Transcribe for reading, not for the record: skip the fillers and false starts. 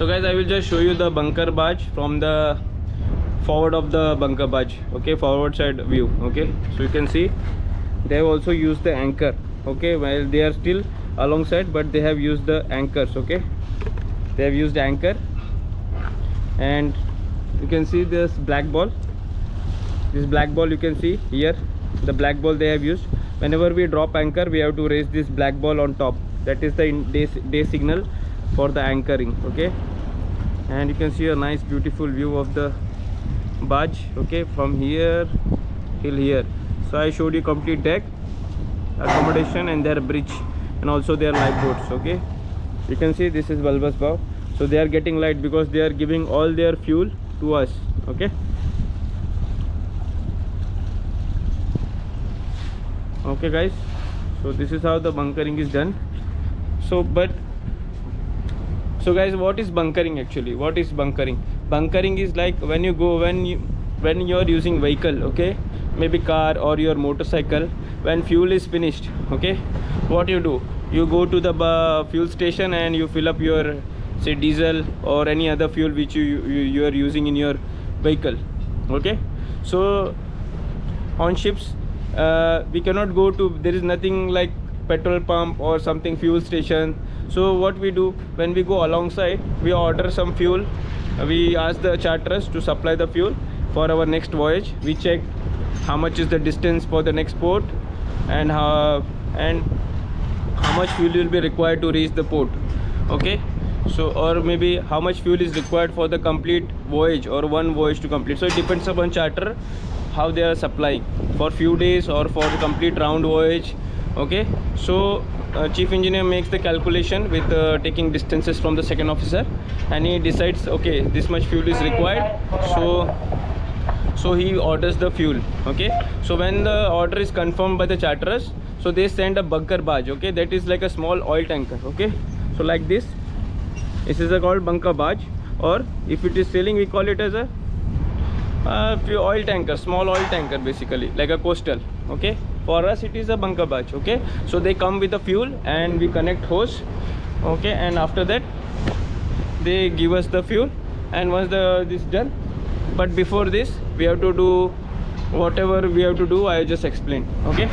So guys, I will just show you the bunker barge from the forward of the bunker barge. Okay, forward side view. Okay, so you can see they have also used the anchor. Okay, while they are still alongside, but they have used the anchors. Okay, they have used anchor, and you can see this black ball. This black ball you can see here, the black ball they have used. Whenever we drop anchor, we have to raise this black ball on top. That is the day signal for the anchoring. Okay, and you can see a nice beautiful view of the barge. Okay, from here till here. So I showed you complete deck, accommodation, and their bridge, and also their lifeboats. Okay, you can see this is bulbous bow. So they are getting light because they are giving all their fuel to us. Okay, okay guys, so this is how the bunkering is done. So guys, what is bunkering actually? What is bunkering? Bunkering is like when you're using vehicle, okay, maybe car or your motorcycle. When fuel is finished, okay, what you do, you go to the fuel station and you fill up your, say, diesel or any other fuel which you are using in your vehicle. Okay, so on ships we cannot go to, there is nothing like petrol pump or something fuel station. So what we do, when we go alongside, we order some fuel. We ask the charterers to supply the fuel for our next voyage. We check how much is the distance for the next port, and how much fuel will be required to reach the port. Okay, so or maybe how much fuel is required for the complete voyage or one voyage to complete. So it depends upon charter how they are supplying for few days or for the complete round voyage. Okay, so chief engineer makes the calculation with taking distances from the second officer, and he decides, okay, this much fuel is required, so he orders the fuel. Okay, so when the order is confirmed by the charterers, so they send a bunker barge. Okay, that is like a small oil tanker. Okay, so like this is called bunker barge, or if it is sailing, we call it as a oil tanker, small oil tanker, basically like a coastal. Okay, for us it is a bunker barge. Okay, so they come with the fuel and we connect hose. Okay, and after that they give us the fuel, and once this done, but before this we have to do whatever we have to do, I just explained. Okay.